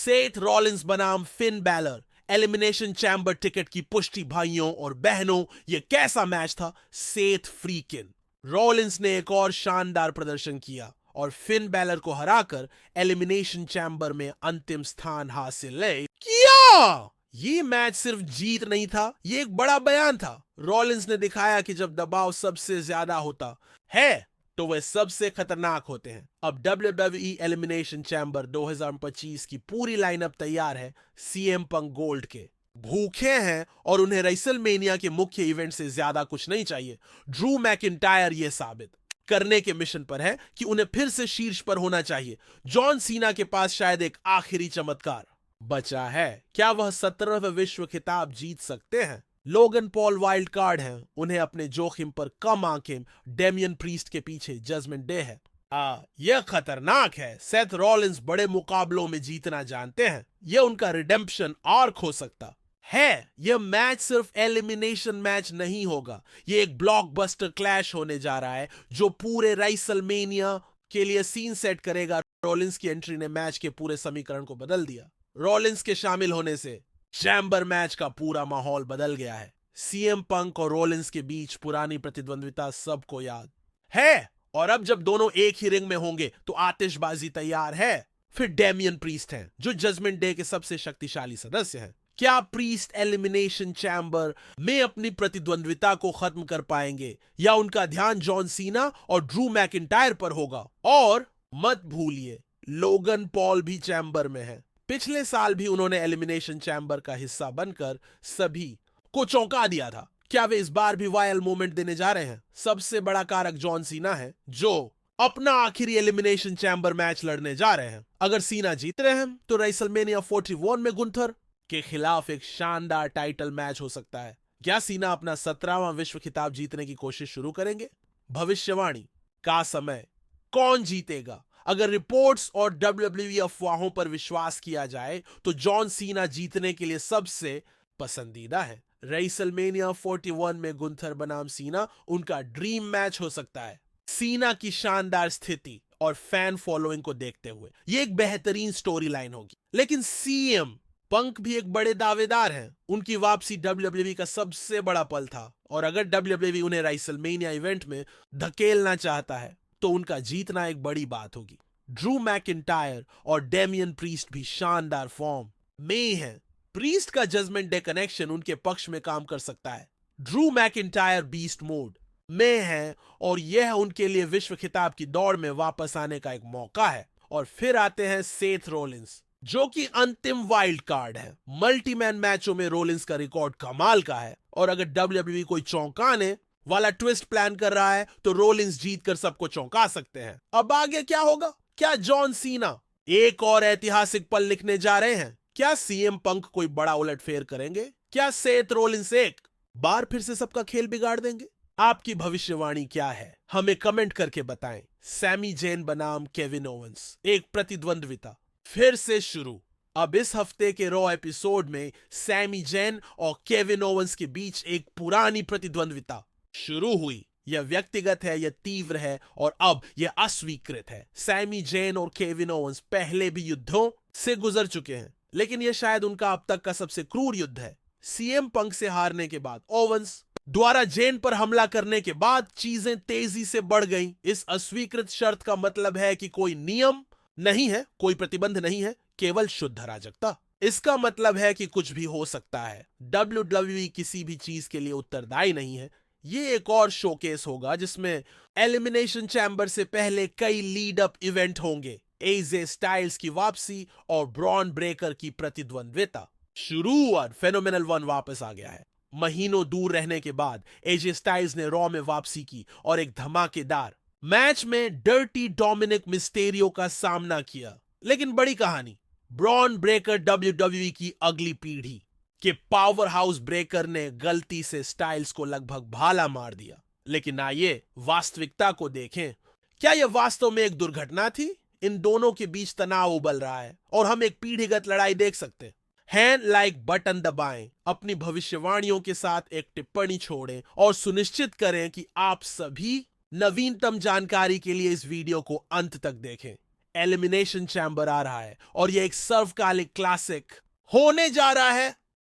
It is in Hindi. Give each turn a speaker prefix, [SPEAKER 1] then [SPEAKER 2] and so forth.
[SPEAKER 1] सेथ रॉलिंस बनाम Finn Balor, elimination chamber ticket की पुष्टि। भाइयों और बहनों, ये कैसा मैच था। सेथ फ्रीकिन रॉलिंस ने एक और शानदार प्रदर्शन किया और फिन बैलर को हराकर एलिमिनेशन चैम्बर में अंतिम स्थान हासिल किया। ये मैच सिर्फ जीत नहीं था, ये एक बड़ा बयान था। रॉलिंस ने दिखाया कि जब दबाव सबसे ज्यादा होता है तो वे सबसे खतरनाक होते हैं। अब WWE एलिमिनेशन चैम्बर 2025 की पूरी लाइनअप तैयार है। सीएम पंक गोल्ड के भूखे हैं और उन्हें रेसलमेनिया के मुख्य इवेंट से ज्यादा कुछ नहीं चाहिए। ड्रू मैकिंटायर ये साबित करने के मिशन पर है कि उन्हें फिर से शीर्ष पर होना चाहिए। जॉन सीना के पास शायद एक आखिरी चमत्कार बचा है। क्या वह 17वें विश्व खिताब जीत सकते हैं? लोगन पॉल वाइल्ड कार्ड हैं, उन्हें अपने जोखिम पर कम आंखें। डेमियन प्रीस्ट के पीछे जजमेंट डे है। यह खतरनाक है। सेथ रॉलिंस बड़े मुकाबलों में जीतना जानते हैं। यह उनका रिडेम्पशन आर्क हो सकता है। यह मैच सिर्फ एलिमिनेशन मैच नहीं होगा, यह एक ब्लॉकबस्टर क्लैश होने जा रहा है जो पूरे रेसलमेनिया के लिए सीन सेट करेगा। रॉलिंस की एंट्री ने मैच के पूरे समीकरण को बदल दिया। रॉलिंस के शामिल होने से चैम्बर मैच का पूरा माहौल बदल गया है। सीएम पंक और रॉलिंस के बीच पुरानी प्रतिद्वंद्विता सबको याद है और अब जब दोनों एक ही रिंग में होंगे तो आतिशबाजी तैयार है। फिर डेमियन प्रीस्ट हैं जो जजमेंट डे के सबसे शक्तिशाली सदस्य हैं। क्या प्रीस्ट एलिमिनेशन चैम्बर में अपनी प्रतिद्वंद्विता को खत्म कर पाएंगे या उनका ध्यान जॉन सीना और ड्रू मैकिंटायर पर होगा? और मत भूलिए, लोगन पॉल भी चैम्बर में है। पिछले साल भी उन्होंने एलिमिनेशन चैम्बर का हिस्सा बनकर सभी को चौंका दिया था। क्या वे इस बार भी वायल मोमेंट देने जा रहे हैं? सबसे बड़ा कारक जॉन सीना है जो अपना आखिरी एलिमिनेशन चैम्बर मैच लड़ने जा रहे हैं। अगर सीना जीत रहे हैं तो रेसलमेनिया 41 में गुंथर के खिलाफ एक शानदार टाइटल मैच हो सकता है। क्या सीना अपना 17वां विश्व खिताब जीतने की कोशिश शुरू करेंगे? भविष्यवाणी का समय, कौन जीतेगा? अगर रिपोर्ट्स और WWE अफवाहों पर विश्वास किया जाए तो जॉन सीना जीतने के लिए सबसे पसंदीदा है। रेसलमेनिया 41 में गुंथर बनाम सीना उनका ड्रीम मैच हो सकता है। सीना की शानदार स्थिति और फैन फॉलोइंग को देखते हुए यह एक बेहतरीन स्टोरी लाइन होगी। लेकिन सीएम पंक भी एक बड़े दावेदार हैं। उनकी वापसी WWE का सबसे बड़ा पल था और अगर WWE उन्हें रेसलमेनिया इवेंट में धकेलना चाहता है तो उनका जीतना एक बड़ी बात होगी। ड्रू मैकिंटायर और डेमियन प्रीस्ट भी शानदार फॉर्म में हैं। प्रीस्ट का जजमेंट डे कनेक्शन उनके पक्ष में काम कर सकता है। ड्रू मैकिंटायर बीस्ट मोड में है और यह उनके लिए विश्व खिताब की दौड़ में वापस आने का एक मौका है। और फिर आते हैं सेथ रॉलिंस जो कि अंतिम वाइल्ड कार्ड है। मल्टीमैन मैचों में रॉलिंस का रिकॉर्ड कमाल का है और अगर WWE कोई चौंकाने वाला ट्विस्ट प्लान कर रहा है तो रॉलिंस जीतकर सबको चौंका सकते हैं। अब आगे क्या होगा? क्या जॉन सीना एक और ऐतिहासिक पल लिखने जा रहे हैं? क्या सीएम पंक कोई बड़ा उलटफेर करेंगे? क्या सेथ रॉलिंस एक बार फिर से सबका खेल बिगाड़ देंगे? आपकी भविष्यवाणी क्या है? हमें कमेंट करके बताएं। सैमी जेन बनाम केविन ओवेंस, एक प्रतिद्वंद्विता फिर से शुरू। अब इस हफ्ते के रॉ एपिसोड में सैमी जेन और केविन ओवेंस के बीच एक पुरानी प्रतिद्वंद्विता शुरू हुई। यह व्यक्तिगत है, यह तीव्र है और अब यह अस्वीकृत है। सैमी जेन और केविन ओवेंस पहले भी युद्धों से गुजर चुके हैं, लेकिन यह शायद उनका अब तक का सबसे क्रूर युद्ध है। सीएम पंक से हारने के बाद ओवेंस द्वारा जेन पर हमला करने के बाद चीजें तेजी से बढ़ गईं। इस अस्वीकृत शर्त का मतलब है कि कोई नियम नहीं है, कोई प्रतिबंध नहीं है, केवल शुद्ध अराजकता। इसका मतलब है कि कुछ भी हो सकता है। WWE किसी भी चीज के लिए उत्तरदायी नहीं है। ये एक और शोकेस होगा जिसमें एलिमिनेशन चैम्बर से पहले कई लीड अप इवेंट होंगे। एजे स्टाइल्स की वापसी और ब्रॉन ब्रेकर की प्रतिद्वंद्विता शुरू और फेनोमेनल 1 वापस आ गया है। महीनों दूर रहने के बाद एजे स्टाइल्स ने रॉ में वापसी की और एक धमाकेदार मैच में डर्टी डोमिनिक मिस्टेरियो का सामना किया। लेकिन बड़ी कहानी, ब्रॉन ब्रेकर WWE की अगली पीढ़ी के पावर हाउस ब्रेकर ने गलती से स्टाइल्स को लगभग भाला मार दिया। लेकिन आइए वास्तविकता को देखें। क्या यह वास्तव में एक दुर्घटना थी? इन दोनों के बीच तनाव उबल रहा है और हम एक पीढ़ीगत लड़ाई देख सकते हैं। लाइक बटन दबाएं, अपनी भविष्यवाणियों के साथ एक टिप्पणी छोड़ें और सुनिश्चित करें कि आप सभी नवीनतम जानकारी के लिए इस वीडियो को अंत तक देखें। एलिमिनेशन चैम्बर आ रहा है और यह एक सर्वकालिक क्लासिक होने जा रहा है